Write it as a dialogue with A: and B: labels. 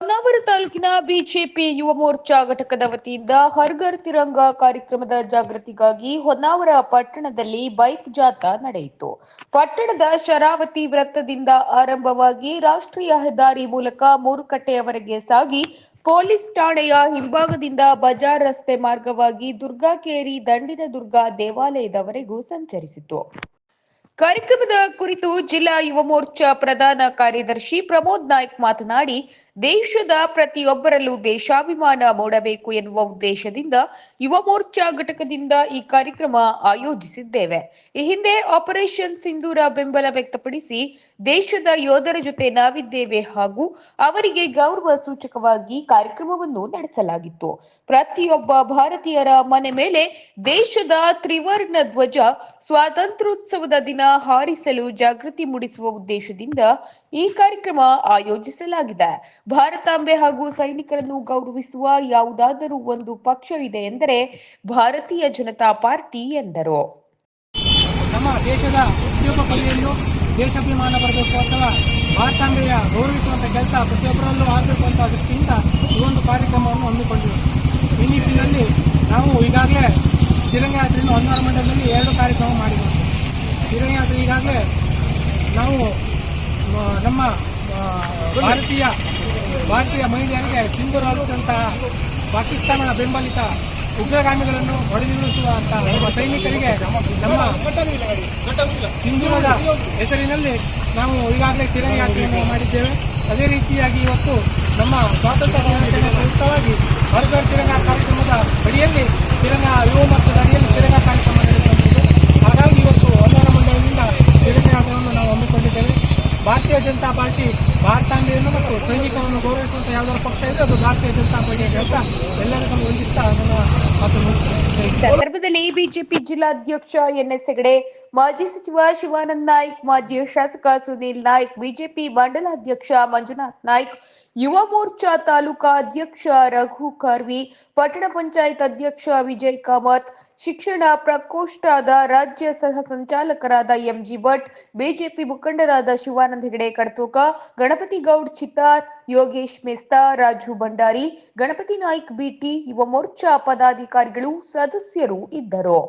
A: ಹೊನ್ನಾವರ ತಾಲೂಕಿನ ಬಿಜೆಪಿ ಯುವ ಮೋರ್ಚಾ ಘಟಕದ ವತಿಯಿಂದ ಹರ್ ಘರ್ ತಿರಂಗ ಕಾರ್ಯಕ್ರಮದ ಜಾಗೃತಿಗಾಗಿ ಹೊನ್ನಾವರ ಪಟ್ಟಣದಲ್ಲಿ ಬೈಕ್ ಜಾಥಾ ನಡೆಯಿತು. ಪಟ್ಟಣದ ಶರಾವತಿ ವೃತ್ತದಿಂದ ಆರಂಭವಾಗಿ ರಾಷ್ಟ್ರೀಯ ಹೆದ್ದಾರಿ ಮೂಲಕ ಮೂರುಕಟ್ಟೆಯವರೆಗೆ ಸಾಗಿ ಪೊಲೀಸ್ ಠಾಣೆಯ ಹಿಂಭಾಗದಿಂದ ಬಜಾರ್ ರಸ್ತೆ ಮಾರ್ಗವಾಗಿ ದುರ್ಗಾಕೇರಿ ದಂಡಿನ ದುರ್ಗಾ ದೇವಾಲಯದವರೆಗೂ ಸಂಚರಿಸಿತು. ಕಾರ್ಯಕ್ರಮದ ಕುರಿತು ಜಿಲ್ಲಾ ಯುವ ಮೋರ್ಚಾ ಪ್ರಧಾನ ಕಾರ್ಯದರ್ಶಿ ಪ್ರಮೋದ್ ನಾಯ್ಕ್ ಮಾತನಾಡಿ, ದೇಶದ ಪ್ರತಿಯೊಬ್ಬರಲ್ಲೂ ದೇಶಾಭಿಮಾನ ಮೂಡಬೇಕು ಎನ್ನುವ ಉದ್ದೇಶದಿಂದ ಯುವ ಮೋರ್ಚಾ ಘಟಕದಿಂದ ಈ ಕಾರ್ಯಕ್ರಮ ಆಯೋಜಿಸಿದ್ದೇವೆ. ಈ ಹಿಂದೆ ಆಪರೇಷನ್ ಸಿಂಧೂರ ಬೆಂಬಲ ವ್ಯಕ್ತಪಡಿಸಿ ದೇಶದ ಯೋಧರ ಜೊತೆ ನಾವಿದ್ದೇವೆ ಹಾಗೂ ಅವರಿಗೆ ಗೌರವ ಸೂಚಕವಾಗಿ ಕಾರ್ಯಕ್ರಮವನ್ನು ನಡೆಸಲಾಗಿತ್ತು. ಪ್ರತಿಯೊಬ್ಬ ಭಾರತೀಯರ ಮನೆ ಮೇಲೆ ದೇಶದ ತ್ರಿವರ್ಣ ಧ್ವಜ ಸ್ವಾತಂತ್ರ್ಯೋತ್ಸವದ ದಿನ ಹಾರಿಸಲು ಜಾಗೃತಿ ಮೂಡಿಸುವ ಉದ್ದೇಶದಿಂದ ಈ ಕಾರ್ಯಕ್ರಮ ಆಯೋಜಿಸಲಾಗಿದೆ. ಭಾರತಾಂಬೆ ಹಾಗೂ ಸೈನಿಕರನ್ನು ಗೌರವಿಸುವ ಯಾವುದಾದರೂ ಒಂದು ಪಕ್ಷ ಇದೆ ಎಂದರೆ ಭಾರತೀಯ ಜನತಾ ಪಾರ್ಟಿ ಎಂದರು.
B: ನಮ್ಮ ದೇಶದ ಪ್ರತಿಯೊಬ್ಬ ದೇಶಾಭಿಮಾನ ಬರಬೇಕು ಅಥವಾ ಭಾರತಾಂಬೆಯ ಗೌರವಿಸುವಂಥ ಕೆಲಸ ಪ್ರತಿಯೊಬ್ಬರಲ್ಲೂ ಆಗಬೇಕು ಅಂತ ದೃಷ್ಟಿಯಿಂದ ಈ ಒಂದು ಕಾರ್ಯಕ್ರಮವನ್ನು ಹಮ್ಮಿಕೊಂಡಿವೆ. ಈ ನಿಟ್ಟಿನಲ್ಲಿ ನಾವು ಈಗಾಗಲೇ ತಿರಂಗಯಾತ್ರೆಯನ್ನು ಹೊನ್ನಾವರ ಮಂಡಲದಲ್ಲಿ 2 ಕಾರ್ಯಕ್ರಮ ಮಾಡಿದ್ದೇವೆ. ತಿರಂಗಯಾತ್ರೆ ಈಗಾಗಲೇ ನಾವು ನಮ್ಮ ಭಾರತೀಯ ಮಹಿಳೆಯರಿಗೆ ಸಿಂಧೂರ ಹಾರಿಸಿದಂತಹ ಪಾಕಿಸ್ತಾನ ಬೆಂಬಲಿತ ಉಗ್ರಗಾಮಿಗಳನ್ನು ಹೊಡೆದುರುಳಿಸುವಂತಹ ನಮ್ಮ ಸೈನಿಕರಿಗೆ ನಮ್ಮ ಸಿಂಧೂರದ ಹೆಸರಿನಲ್ಲಿ ನಾವು ಈಗಾಗಲೇ ತಿರಂಗಯಾತ್ರೆಯನ್ನು ಮಾಡಿದ್ದೇವೆ. ಅದೇ ರೀತಿಯಾಗಿ ಇವತ್ತು ನಮ್ಮ ಸ್ವಾತಂತ್ರ್ಯ ದಿನಾಚರಣೆ ಪ್ರಯುಕ್ತವಾಗಿ ಹರ್ ಘರ್ ತಿರಂಗ ಕಾರ್ಯಕ್ರಮದ ಅಡಿಯಲ್ಲಿ ಯುವ ಮೋರ್ಚಾದ ಅಡಿಯಲ್ಲಿ ತಿರಂಗ ಕಾರ್ಯಕ್ರಮ ನಡೆಸುತ್ತಿದ್ದು, ಹಾಗಾಗಿ ಇವತ್ತು ಹೊನ್ನಾವರ ಮಂಡಲದಿಂದ ತಿರಂಗಯಾತ್ರೆಯನ್ನು ನಾವು ಹಮ್ಮಿಕೊಂಡಿದ್ದೇವೆ. ಭಾರತೀಯ ಜನತಾ ಪಾರ್ಟಿ ಭಾರತಾಂಬೆಯನ್ನು ಮತ್ತು ಸೈನಿಕರನ್ನು ಗೌರವಿಸುವಂಥ ಯಾವುದಾದ್ರು ಪಕ್ಷ ಇದೆ ಅದು ಭಾರತೀಯ ಜನತಾ ಪಾರ್ಟಿ ಅಂತ ಎಲ್ಲರಿಗೂ ವಂದಿಸ್ತಾ
A: ಈ ಸಂದರ್ಭದಲ್ಲಿ ಬಿಜೆಪಿ ಜಿಲ್ಲಾಧ್ಯಕ್ಷ ಎನ್ಎಸ್ ಹೆಗಡೆ, ಮಾಜಿ ಸಚಿವ ಶಿವಾನಂದ ನಾಯ್ಕ್, ಮಾಜಿ ಶಾಸಕ ಸುನೀಲ್ ನಾಯ್ಕ್, ಬಿಜೆಪಿ ಮಂಡಲಾಧ್ಯಕ್ಷ ಮಂಜುನಾಥ್ ನಾಯ್ಕ್, ಯುವ ಮೋರ್ಚಾ ತಾಲೂಕಾ ಅಧ್ಯಕ್ಷ ರಘು ಕಾರ್ವಿ, ಪಟ್ಟಣ ಪಂಚಾಯತ್ ಅಧ್ಯಕ್ಷ ವಿಜಯ್ ಕಾಮತ್, ಶಿಕ್ಷಣ ಪ್ರಕೋಷ್ಠದ ರಾಜ್ಯ ಸಹ ಸಂಚಾಲಕರಾದ ಎಂಜಿ ಭಟ್, ಬಿಜೆಪಿ ಮುಖಂಡರಾದ ಶಿವಾನಂದ ಹೆಗಡೆ ಕಡತೋಕ, ಗಣಪತಿ ಗೌಡ್ ಚಿತ್ತಾರ್, ಯೋಗೇಶ್ ಮೆಸ್ತಾ, ರಾಜು ಭಂಡಾರಿ, ಗಣಪತಿ ನಾಯ್ಕ್ ಬಿಟಿ, ಯುವ ಮೋರ್ಚಾ ಪದಾಧಿಕಾರಿಗಳು ಸದಸ್ಯರು ಇದ್ದರು.